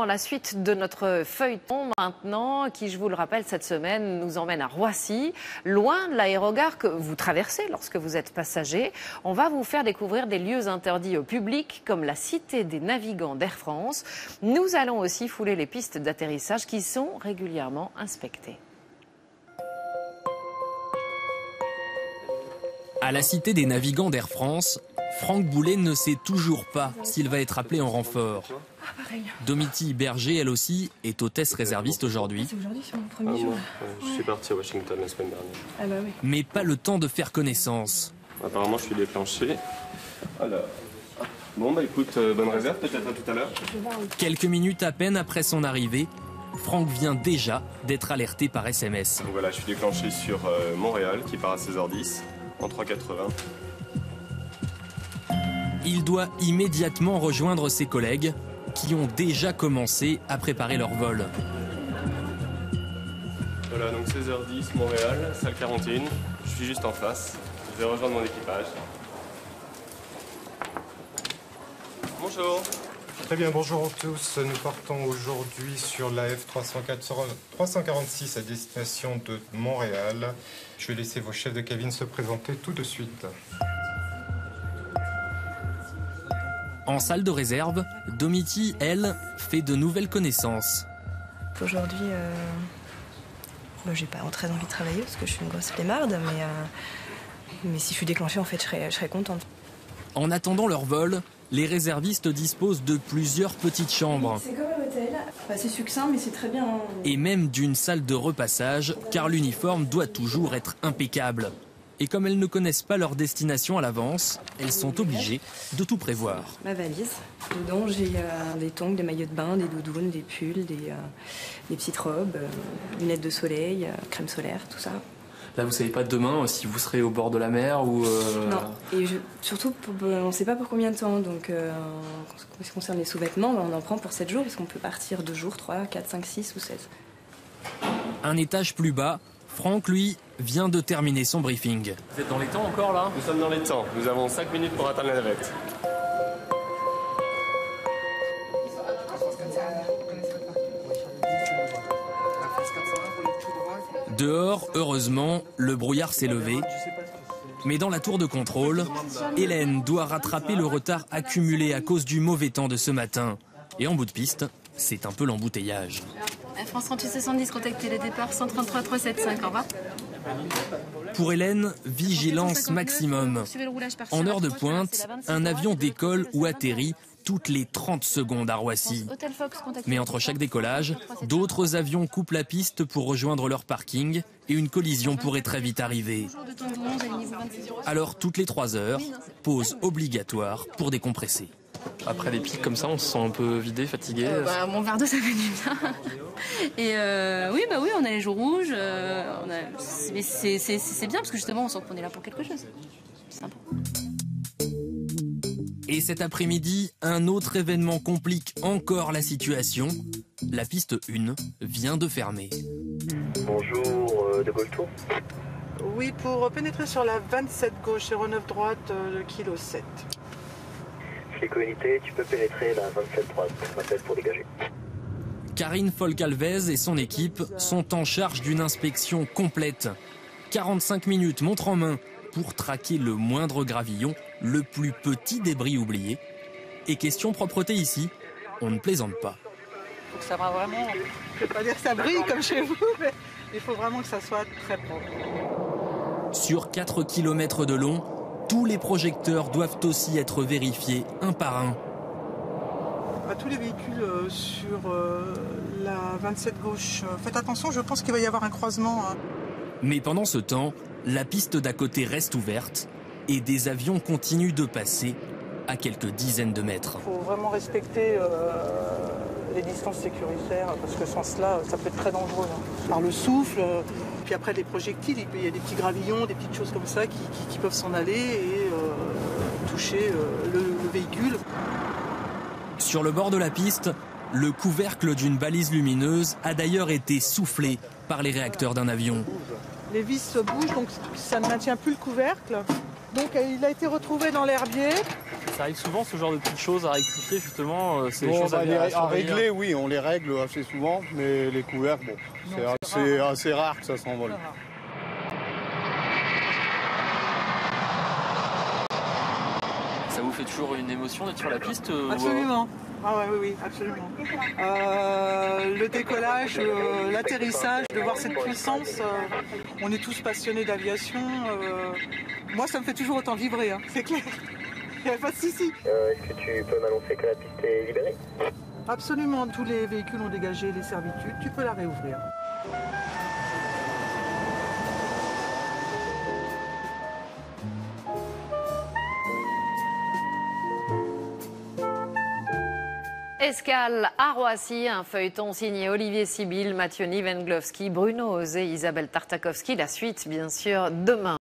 la suite de notre feuilleton maintenant, qui, je vous le rappelle, cette semaine nous emmène à Roissy, loin de l'aérogare que vous traversez lorsque vous êtes passager. On va vous faire découvrir des lieux interdits au public, comme la Cité des Navigants d'Air France. Nous allons aussi fouler les pistes d'atterrissage qui sont régulièrement inspectées. À la Cité des Navigants d'Air France, Franck Boulet ne sait toujours pas s'il va être appelé en renfort. Domiti Berger, elle aussi, est hôtesse réserviste aujourd'hui. C'est aujourd'hui sur mon premier jour. Je suis parti à Washington la semaine dernière. Ah bah oui. Mais pas le temps de faire connaissance. Apparemment, je suis déclenché. Alors, bon bah écoute, bonne réserve, peut-être à tout à l'heure. Quelques minutes à peine après son arrivée, Franck vient déjà d'être alerté par SMS. Donc voilà, je suis déclenché sur Montréal, qui part à 16h10, en 3,80. Il doit immédiatement rejoindre ses collègues qui ont déjà commencé à préparer leur vol. Voilà, donc 16h10, Montréal, salle 41. Je suis juste en face. Je vais rejoindre mon équipage. Bonjour. Très bien, bonjour à tous. Nous partons aujourd'hui sur la F346 à destination de Montréal. Je vais laisser vos chefs de cabine se présenter tout de suite. En salle de réserve, Domiti, elle, fait de nouvelles connaissances. Aujourd'hui, j'ai pas très envie de travailler parce que je suis une grosse flemmarde, mais si je suis déclenchée, en fait, je serais contente. En attendant leur vol, les réservistes disposent de plusieurs petites chambres. C'est comme un hôtel. C'est succinct, mais c'est très bien. Et même d'une salle de repassage, car l'uniforme doit toujours être impeccable. Et comme elles ne connaissent pas leur destination à l'avance, elles sont obligées de tout prévoir. Ma valise. Dedans, j'ai des tongs, des maillots de bain, des doudounes, des pulls, des petites robes, lunettes de soleil, crème solaire, tout ça. Là, vous savez pas demain si vous serez au bord de la mer ou... Non, et surtout, on ne sait pas pour combien de temps. Donc, en ce qui concerne les sous-vêtements, on en prend pour 7 jours, parce qu'on peut partir 2 jours, 3, 4, 5, 6 ou 16. Un étage plus bas, Franck, lui, vient de terminer son briefing. Vous êtes dans les temps encore, là? Nous sommes dans les temps. Nous avons 5 minutes pour atteindre la navette. Dehors, heureusement, le brouillard s'est levé. Mais dans la tour de contrôle, Hélène doit rattraper le retard accumulé à cause du mauvais temps de ce matin. Et en bout de piste, c'est un peu l'embouteillage. France 3870, contactez les départs 133 375, au revoir. Pour Hélène, vigilance maximum. En heure de pointe, un avion décolle ou atterrit toutes les 30 secondes à Roissy. Mais entre chaque décollage, d'autres avions coupent la piste pour rejoindre leur parking et une collision pourrait très vite arriver. Alors toutes les 3 heures, pause obligatoire pour décompresser. Après des pics comme ça, on se sent un peu vidé, fatigué. Mon verre d'eau, ça fait du bien. Et oui, on a les jours rouges. Mais c'est bien parce que justement, on sent qu'on est là pour quelque chose. C'est sympa. Et cet après-midi, un autre événement complique encore la situation. La piste 1 vient de fermer. Bonjour, de Gaulle Tour. Oui, pour pénétrer sur la 27 gauche, 09 droite, le kilo 7. Flic-unité, tu peux pénétrer la 27 droite, m'appelle pour dégager. Karine Folcalvez et son équipe sont en charge d'une inspection complète. 45 minutes montre en main pour traquer le moindre gravillon, le plus petit débris oublié. Et question propreté ici, on ne plaisante pas. Il faut que ça va vraiment, je ne vais pas dire que ça brille comme chez vous, mais il faut vraiment que ça soit très propre. Sur 4 km de long, tous les projecteurs doivent aussi être vérifiés un par un. À tous les véhicules sur la 27 gauche, faites attention, je pense qu'il va y avoir un croisement. Mais pendant ce temps, la piste d'à côté reste ouverte et des avions continuent de passer à quelques dizaines de mètres. Il faut vraiment respecter les distances sécuritaires parce que sans cela, ça peut être très dangereux. Par le souffle, puis après les projectiles, il y a des petits gravillons, des petites choses comme ça qui peuvent s'en aller et toucher le véhicule. Sur le bord de la piste, le couvercle d'une balise lumineuse a d'ailleurs été soufflé par les réacteurs d'un avion. Les vis se bougent, donc ça ne maintient plus le couvercle. Donc il a été retrouvé dans l'herbier. Ça arrive souvent ce genre de petites choses à rectifier justement, ces bon, choses à surveiller. régler, oui, on les règle assez souvent, mais les couverts, bon, c'est assez rare que ça s'envole. Ça vous fait toujours une émotion d'être sur la piste Absolument. Ah ouais, oui, absolument. Le décollage, l'atterrissage, de voir cette puissance, on est tous passionnés d'aviation. Moi, ça me fait toujours autant vibrer, hein, c'est clair. Il n'y a pas de souci. Est-ce que tu peux m'annoncer que la piste est libérée? Absolument, tous les véhicules ont dégagé les servitudes, tu peux la réouvrir. Escale à Roissy, un feuilleton signé Olivier Sibyl, Mathieu Nivenglowski, Bruno Osé, Isabelle Tartakovsky. La suite, bien sûr, demain.